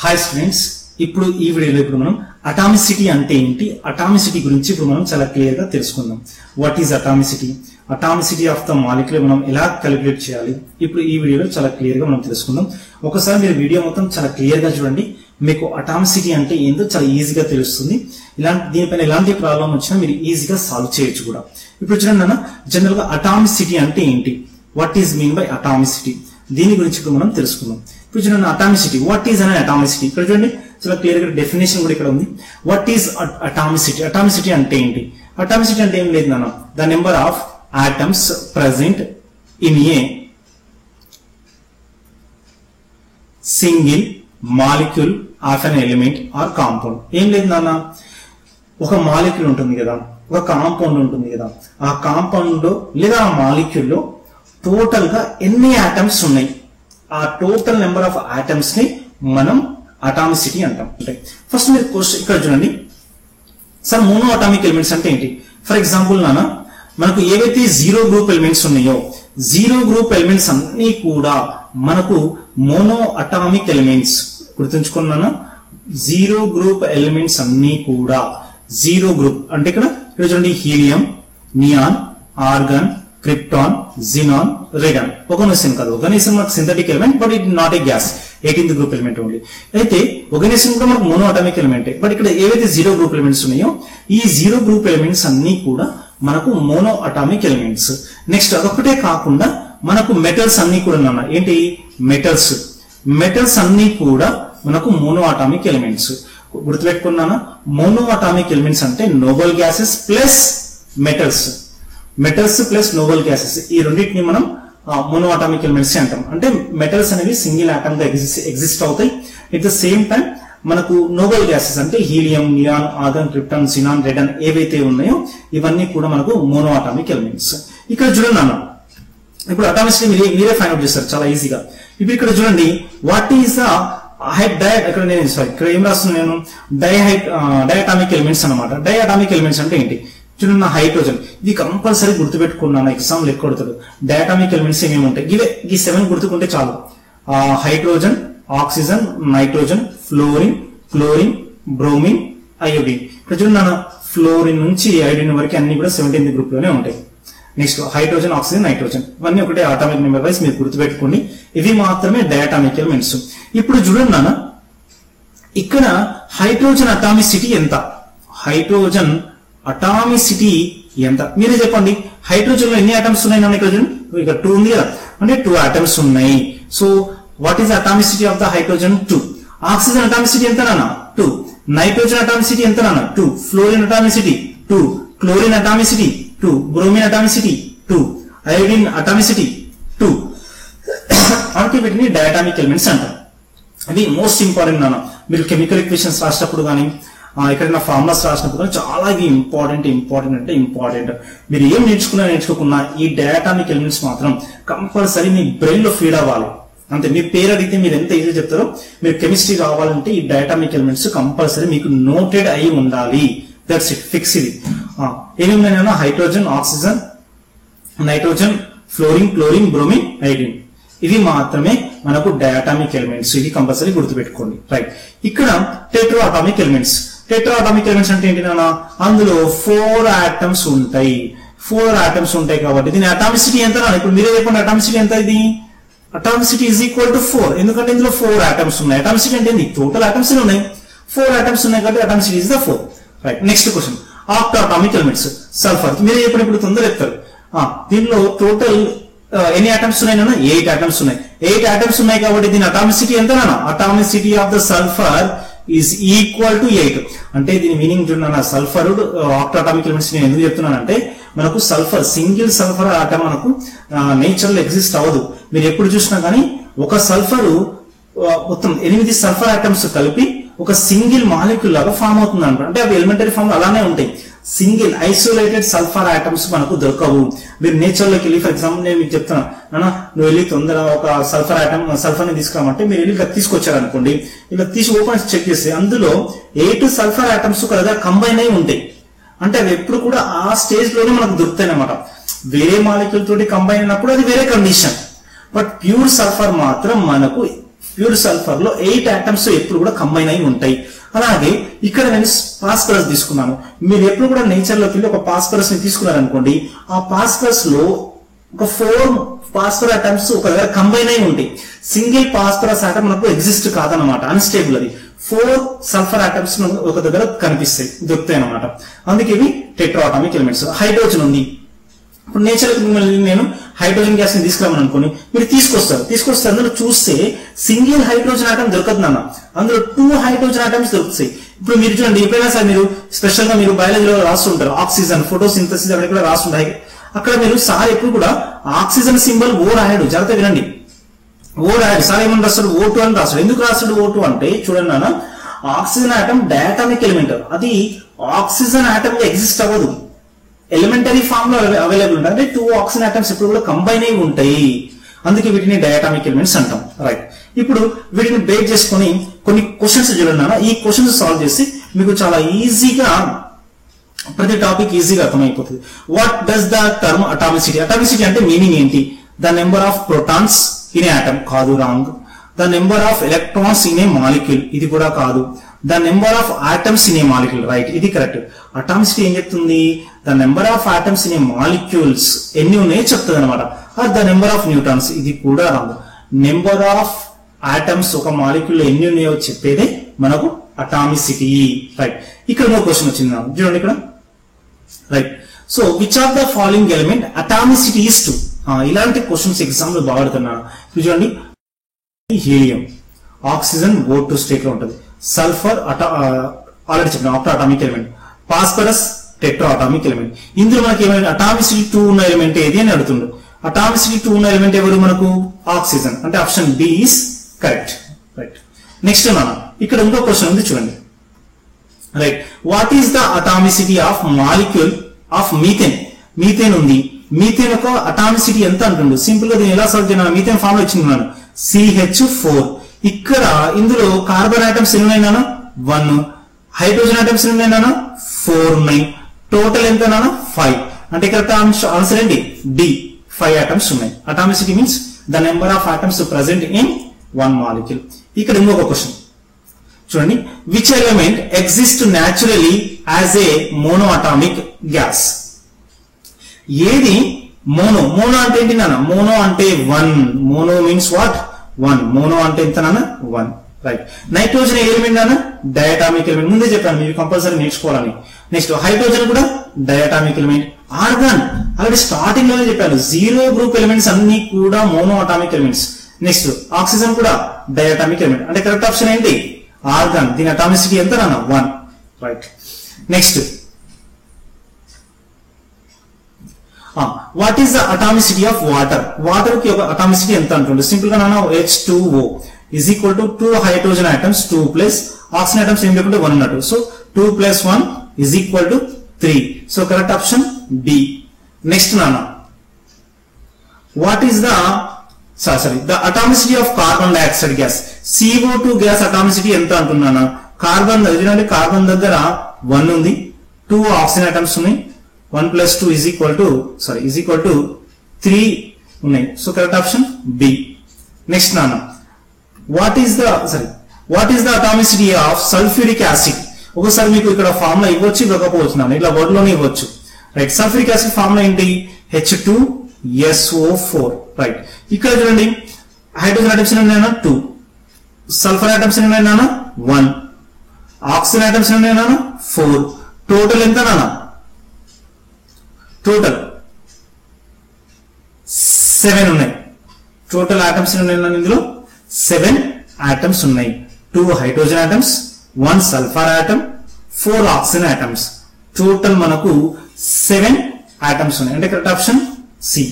Hi students, ఇప్పుడు ఈ వీడియోలో మనం అటామిసిటీ అంటే ఏంటి, అటామిసిటీ గురించి ఇప్పుడు మనం చాలా క్లియర్ గా తెలుసుకుందాం. What is atomicity, atomicity of the molecule మనం ఎలా క్యాలిక్యులేట్ చేయాలి, ఇప్పుడు ఈ వీడియోలో చాలా క్లియర్ గా మనం తెలుసుకుందాం. ఒకసారి మీరు వీడియో మొత్తం చాలా క్లియర్ గా చూడండి, మీకు అటామిసిటీ అంటే ఏంటో చాలా ఈజీగా తెలుస్తుంది. దీనిపైన ఎలాంటి ప్రాబ్లం వచ్చినా మీరు ఈజీగా సాల్వ్ చేయొచ్చు కూడా. ఇప్పుడు చూడండి అన్న, జనరల్ గా అటామిసిటీ అంటే ఏంటి, what is mean by atomicity, దీని గురించి ఇప్పుడు మనం తెలుసుకుందాం. ఇప్పుడు చూడండి అటామిసిటీ, వాట్ ఈజ్ అనే అటామిసిటీ, ఇక్కడ చూడండి చాలా క్లియర్ గా డెఫినేషన్ కూడా ఇక్కడ ఉంది. వాట్ ఈజ్ అటామిసిటీ, అటామిసిటీ అంటే ఏంటి, అటామిసిటీ అంటే ఏం లేదు నాన్న, the number of atoms present in a single molecule of an element or compound. ఏం లేదు నాన్న, ఒక మాలిక్యూల్ ఉంటుంది కదా, ఒక కాంపౌండ్ ఉంటుంది కదా, ఆ కాంపౌండ్ లో లేదా ఆ మాలిక్యూల్ లో టోటల్ గా ఎన్ని ఆటమ్స్ ఉన్నాయి, ఆ టోటల్ నెంబర్ ఆఫ్ ఆటమ్స్ ని మనం అటామిసిటీ అంటాం. ఫస్ట్ మీరు క్వశ్చన్ ఇక్కడ చూడండి, సార్ మోనో అటామిక్ ఎలిమెంట్స్ అంటే ఏంటి. ఫర్ ఎగ్జాంపుల్ నాన్న, మనకు ఏవైతే జీరో గ్రూప్ ఎలిమెంట్స్ ఉన్నాయో, జీరో గ్రూప్ ఎలిమెంట్స్ అన్ని కూడా మనకు మోనో అటామిక్ ఎలిమెంట్స్. గుర్తుంచుకున్నాను, జీరో గ్రూప్ ఎలిమెంట్స్ అన్ని కూడా జీరో గ్రూప్ అంటే ఇక్కడ చూడండి, helium, neon, argon, krypton, xenon, radon. Oganesson కాదు, ఒగనేషన్ మనకు synthetic element but it not a gas, 18th group element only. అయితే ఒగనేషన్ కూడా మనకు మోనో అటామిక్ ఎలిమెంట్, బట్ ఇక్కడ ఏవైతే జీరో గ్రూప్ ఎలిమెంట్స్ ఉన్నాయో ఈ జీరో గ్రూప్ ఎలిమెంట్స్ అన్ని కూడా మనకు మోనో అటామిక్ ఎలిమెంట్స్. నెక్స్ట్ అదొక్కటే కాకుండా మనకు మెటల్స్ అన్ని కూడా నాన్న ఏంటి, మెటల్స్, మెటల్స్ అన్ని కూడా మనకు మోనో అటామిక్ ఎలిమెంట్స్. గుర్తుపెట్టుకున్నానా, మోనో అటామిక్ ఎలిమెంట్స్ అంటే noble gases plus metals, metals plus noble gases, ఈ రెండింటిని మనం మోనో అటామిక్ ఎలిమెంట్స్ అంటాం. అంటే మెటల్స్ అనేవి సింగిల్ ఆటమ్ గా ఎగ్జిస్ట్ అవుతాయి. ఎట్ ద సేమ్ టైం మనకు నోబెల్ గ్యాసెస్ అంటే helium, neon, argon, krypton, xenon, radon ఏవైతే ఉన్నాయో ఇవన్నీ కూడా మనకు మోనో అటామిక్ ఎలిమెంట్స్. ఇక్కడ చూడండి అన్న, ఇప్పుడు అటామిసిటీ మీరే ఫైండ్ అవుట్ చేస్తారు చాలా ఈజీగా. ఇప్పుడు ఇక్కడ చూడండి, వాట్ ఈస్ ద ఇక్కడ నేను ఇక్కడ ఏం రాస్తున్నాను నేను, డయాటామిక్ ఎలిమెంట్స్ అనమాట. డయాటామిక్ ఎలిమెంట్స్ అంటే ఏంటి చూడండి, నా హైడ్రోజన్, ఇది కంపల్సరీ గుర్తుపెట్టుకున్నాను, ఎగ్జామ్ లెక్క కొడతాడు. డయాటామిక్ ఎలిమెంట్స్ ఏమేమి ఉంటాయి, ఇవే ఈ 7 గుర్తుకుంటే చాలు. Hydrogen, oxygen, nitrogen, fluorine, chlorine, bromine, iodine. ఇక్కడ చూడండి నాన్న, ఫ్లోరిన్ నుంచి అయోడిన్ వరకు అన్ని కూడా 17th గ్రూప్ లోనే ఉంటాయి. నెక్స్ట్ హైడ్రోజన్, ఆక్సిజన్, నైట్రోజన్ ఇవన్నీ ఒకటే అటామిక్ నెంబర్ వైస్ మీరు గుర్తుపెట్టుకోండి. ఇవి మాత్రమే డయాటామిక్ ఎలిమెంట్స్. ఇప్పుడు చూడండి నాన్న, ఇక్కడ హైడ్రోజన్ అటామిసిటీ ఎంత, హైడ్రోజన్ అటామిసిటీ ఎంత మీరే చెప్పండి. హైడ్రోజన్ లో ఎన్ని ఆటమ్స్ ఉన్నాయి నాన్న, ఇక్కడ చూడండి, ఇక్కడ 2 ఉంది కదా, అంటే 2 ఆటమ్స్ ఉన్నాయి. So what is atomicity of the hydrogen, 2. Oxygen atomicity ఎంత నాన్న, 2. నైట్రోజన్ అటామిసిటీ ఎంత నాన్న, 2. Fluorine atomicity 2. Chlorine atomicity 2. Bromine atomicity 2. Iodine atomicity 2. అంటే వీటిని డయాటామిక్ ఎలిమెంట్స్ అంటారు. అది మోస్ట్ ఇంపార్టెంట్ నాన్న, మీరు కెమికల్ ఈక్వేషన్స్ రాసినప్పుడు కానీ ఎక్కడైనా ఫార్ములాస్ రాసినప్పుడు చాలా ఇంపార్టెంట్ అంటే ఇంపార్టెంట్. మీరు ఏం నేర్చుకున్నా ఈ డయాటామిక్ ఎలిమెంట్స్ మాత్రం కంపల్సరీ మీ బ్రెయిన్ లో ఫీడ్ అవ్వాలి. అంతే, మీ పేరు అడిగితే మీరు ఎంత ఈజీ చెప్తారో, మీరు కెమిస్ట్రీ రావాలంటే ఈ డయాటామిక్ ఎలిమెంట్స్ కంపల్సరీ మీకు నోటెడ్ అయి ఉండాలి. దట్స్ ఇట్, ఫిక్స్ ఇది. ఏమేమైనా hydrogen, oxygen, nitrogen, fluorine, chlorine, bromine, iodine ఇవి మాత్రమే మనకు డయాటామిక్ ఎలిమెంట్స్. ఇది కంపల్సరీ గుర్తుపెట్టుకోండి. రైట్, ఇక్కడ tetra atomic elements. Tetra atomic elements అంటే ఏంటి నాన్న, అందులో 4 ఆటమ్స్ ఉంటాయి. 4 ఆటమ్స్ ఉంటాయి కాబట్టి దీని అటామిసిటీ ఎంత నాన్న, ఇప్పుడు మీరే చెప్పండి అటామిసిటీ ఎంత. ఇది అటామిసిటీ ఈజ్ ఈక్వల్ టు 4, ఎందుకంటే ఇందులో 4 ఆటమ్స్ ఉన్నాయి. అటామిసిటీ అంటే ఏంటి, టోటల్ ఆటమ్స్ ఉన్నాయి, 4 ఆటమ్స్ ఉన్నాయి కాబట్టి atomicity is the 4. Right, next question, octa atomic elements. Sulphur మీరే చెప్పండి, ఇప్పుడు తొందర చెప్తారు. దీనిలో టోటల్ ఎన్ని ఆటమ్స్ ఉన్నాయి నాన్న, 8 ఆటమ్స్ ఉన్నాయి. 8 ఆటమ్స్ ఉన్నాయి కాబట్టి దీని అటామిసిటీ ఎంత నాన్న, atomicity of the sulphur is equal to 8. అంటే దీని మీనింగ్ చూడండి, సల్ఫర్ ఆక్టా అటామిక్ ఎలిమెంట్స్ నేను ఎందుకు చెప్తున్నానంటే, మనకు సల్ఫర్ సింగిల్ సల్ఫర్ ఆటం మనకు నేచర్ లో ఎగ్జిస్ట్ అవ్వదు. మీరు ఎప్పుడు చూసినా కానీ ఒక సల్ఫర్ మొత్తం 8 సల్ఫర్ ఆటమ్స్ కలిపి ఒక సింగిల్ మాలిక్యూల్ లాగా ఫామ్ అవుతుంది అంట. అంటే అవి ఎలిమెంటరీ ఫామ్ అలానే ఉంటాయి. సింగిల్ ఐసోలేటెడ్ సల్ఫర్ ఆటమ్స్ మనకు దొరకవు. మీరు నేచర్ లోకి వెళ్ళి, ఫర్ ఎగ్జాంపుల్ నేను మీకు చెప్తాను నాన్న, నువ్వు వెళ్ళి తొందర ఒక సల్ఫర్ ని తీసుకురామంటే మీరు వెళ్ళి తీసుకొచ్చారు అనుకోండి, ఇలా తీసి ఓపెన్ చెక్ చేస్తే అందులో 8 సల్ఫర్ ఆటమ్స్ కదా కంబైన్ అయి ఉంటాయి. అంటే అవి ఎప్పుడు కూడా ఆ స్టేజ్ లోనే మనకు దొరుకుతాయి అన్నమాట. వేరే మాలిక్యూల్ తోటి కంబైన్ అయినప్పుడు అది వేరే కండిషన్, బట్ ప్యూర్ సల్ఫర్ మాత్రం మనకు ప్యూర్ సల్ఫర్ లో 8 ఆటమ్స్ ఎప్పుడు కూడా కంబైన్ అయి ఉంటాయి. అలాగే ఇక్కడ నేను ఫాస్ఫరస్ తీసుకున్నాను. మీరు ఎప్పుడు కూడా నేచర్ లోకి వెళ్ళి ఒక ఫాస్ఫరస్ ని తీసుకున్నారనుకోండి, ఆ ఫాస్ఫరస్ లో ఒక 4 ఫాస్ఫరస్ ఆటమ్స్ ఒక దగ్గర కంబైన్ అయి ఉంటాయి. సింగిల్ ఫాస్ఫరస్ ఆటమ్ మనకు ఎగ్జిస్ట్ కాదనమాట, అన్స్టేబుల్ అది. 4 సల్ఫర్ ఆటమ్స్ ఒక దగ్గర కనిపిస్తాయి, దొరుకుతాయి అనమాట. అందుకే ఇవి టెట్రాటామిక్ ఎలిమెంట్స్. హైడ్రోజన్ ఉంది. ఇప్పుడు నేచర్ నేను హైడ్రోజన్ గ్యాస్ ని తీసుకురామని అనుకోని మీరు తీసుకొస్తారు అందులో చూస్తే సింగిల్ హైడ్రోజన్ ఆటమ్ దొరకదు నాన్న, అందులో 2 హైడ్రోజన్ ఆటమ్స్ దొరుకుతాయి. ఇప్పుడు మీరు చూడండి, ఎప్పుడైనా సరే మీరు స్పెషల్ గా మీరు బయాలజీలో రాస్తుంటారు ఆక్సిజన్, ఫోటోసింథసిస్ అక్కడ కూడా రాస్తుంటాయి. అక్కడ మీరు సార్ ఎప్పుడు కూడా ఆక్సిజన్ సింబల్ ఓ రాయడు, జాగ్రత్త వినండి. ఓ రాయడు, సార్ ఏమని రాస్తాడు, O2 అని రాస్తాడు. ఎందుకు రాస్తాడు O2 అంటే చూడండి నాన్న, ఆక్సిజన్ ఆటమ్ డయాటామిక్ ఎలిమెంట్, అది ఆక్సిజన్ ఆటమ్ ఎగ్జిస్ట్ అవ్వదు, ఎలిమెంటరీ ఫామ్ లో అవైలబుల్ ఉంటుంది. అంటే 2 ఆక్సిజన్ ఆటమ్స్ ఇప్పుడు కూడా కంబైన్ అయి ఉంటాయి, అందుకే వీటిని డయాటామిక్ ఎలిమెంట్స్ అంటాం. రైట్, ఇప్పుడు వీటిని బేస్ చేసుకొని కొన్ని క్వశ్చన్స్ చూడండి. ఈ క్వశ్చన్స్ సాల్వ్ చేసి మీకు చాలా ఈజీగా ప్రతి టాపిక్ ఈజీగా అర్థమైపోతుంది. What does the term atomicity? Atomicity అంటే మీనింగ్ ఏంటి? The number of protons in a atom, కాదు, wrong. The number of electrons in a molecule, ఇది కూడా కాదు. The number of atoms in a molecule, right, ఇది correct. Atomicity ఏం చెప్తుంది? The number of atoms in a molecules ఎన్ని ఉన్నాయో చెప్తుంది అనమాట. ద నెంబర్ ఆఫ్ న్యూట్రాన్స్, ఇది కూడా రాంగ్. నెంబర్ ఆఫ్ ఆటమ్స్ ఒక మాలిక్యూల్ ఎన్ని ఉన్నాయో చెప్పేదే మనకు అటామిసిటీ. రైట్, ఇక్కడ ఇంకో క్వశ్చన్ వచ్చింది చూడండి ఇక్కడ. Right, so which of the following element atomicity is 2? ఇలాంటి క్వశ్చన్స్ ఎగ్జామ్ లో బాగా అడుగుతున్నాను. చూడండి, హీలియం, ఆక్సిజన్ O2 స్టేట్ లో ఉంటుంది, సల్ఫర్ ఆల్రెడీ చెప్పిన octo atomic element, phosphorus tetra atomic element. ఇందులో మనకి ఏమైనా అటామిసిటీ 2 ఉన్న ఎలిమెంట్ ఏది అని అడుగుతుండ్రు. అటామిసిటీ 2 ఉన్న ఎలిమెంట్ ఎవరు మనకు? ఆక్సిజన్. అంటే option B is correct. Right, next నాన్న ఇక్కడ ఇంకో క్వశ్చన్ ఉంది చూడండి. Right, what is the atomicity of molecule of methane? Methane ఉంది, మీథేన్ యొక్క అటామిసిటీ ఎంత అంటుండు? సింపుల్ గా దీన్ని ఎలా సాల్వ్ చేయాలి? మీథేన్ ఫామ్ లో ఇచ్చింది CH4. ఇక్కడ ఇందులో కార్బన్ ఆటమ్స్ ఎన్ని ఉన్నాయి నాన్న? 1. హైడ్రోజన్ ఆటమ్స్ ఎన్ని ఉన్నాయి నాన్న? 4 ఉన్నాయి. టోటల్ ఎంత నాన్న? 5. అంటే ఇక్కడ ఆన్సర్ ఏంటి? డి, 5 ఆటమ్స్ ఉన్నాయి. Atomicity means the number of atoms present in 1 molecule. ఇక్కడ ఇంకొక క్వశ్చన్ చూడండి. Which element exist naturally as a mono atomic gas? ఏది మోనో? మోనో అంటే ఏంటి నాన్న? మోనో అంటే 1. Mono means what? 1. మోనో అంటే ఎంత నాన్న? 1. రైట్, నైట్రోజన్ ఎలిమెంట్ నాన్న? Diatomic element. ముందే చెప్పాను మీరు కంపల్సరీ నేర్చుకోవాలని. నెక్స్ట్ హైడ్రోజన్ కూడా diatomic element. Organ already starting లోనే చెప్పాను, 0 గ్రూప్ ఎలిమెంట్స్ అన్ని కూడా mono atomic elements. Next oxygen కూడా డయాటామిక్ ఎలిమెంట్. అంటే కరెక్ట్ ఆప్షన్ ఏంటి? ఆర్గాన్. దీని అటామిసిటీ ఎంత నాన్న? 1. Right, next what is the atomicity of water? Water కి ఒక అటామిసిటీ ఎంత అంటుండే? సింపుల్ గా నాన్న H2O is equal to 2 hydrogen atoms 2 plus oxygen atoms ఏం లేకుంటే 1 ఉన్నట్టు. So 2 plus 1 is equal to 3. So correct option B. Next నాన్న what is the the atomicity of carbon dioxide gas? CO2 gas atomicity ఎంత అంటున్నాను? Carbon దగ్గర 1 ఉంది, 2 oxygen atoms ఉన్నాయి, 1 plus 2 is equal to 3 ఉన్నాయి. So correct option B. Next నాన్న what is the atomicity of sulphuric acid? ఒకసారి మీకు ఇక్కడ ఫార్ములా ఇవ్వచ్చు, ఇవ్వకపోవచ్చు నాన్న, ఇట్లా వర్డ్ లోనే ఇవ్వచ్చు. రైట్, సల్ఫ్యూరిక్ యాసిడ్ ఫార్ములా ఏంటి? H2SO4. రైట్, ఇక్కడ చూడండి హైడ్రోజన్ ఆటమ్స్ ఎన్ని ఉన్నాయి? 2. సల్ఫర్ ఆటమ్స్ ఎన్ని ఉన్నాయి? 1. ఆక్సిజన్ ఆటమ్స్ ఎన్ని ఉన్నాయి? 4. టోటల్ ఎంత నాన్న? టోటల్ 7 ఉన్నాయి. టోటల్ ఆటమ్స్ ఉన్నాయి ఇందులో 7 ఆటమ్స్ ఉన్నాయి. 2 hydrogen atoms, 1 sulphur atom, 4 oxygen atoms. Total మనకు 7 ఆటమ్స్ ఉన్నాయి. అంటే కరెక్ట్ ఆప్షన్ సి.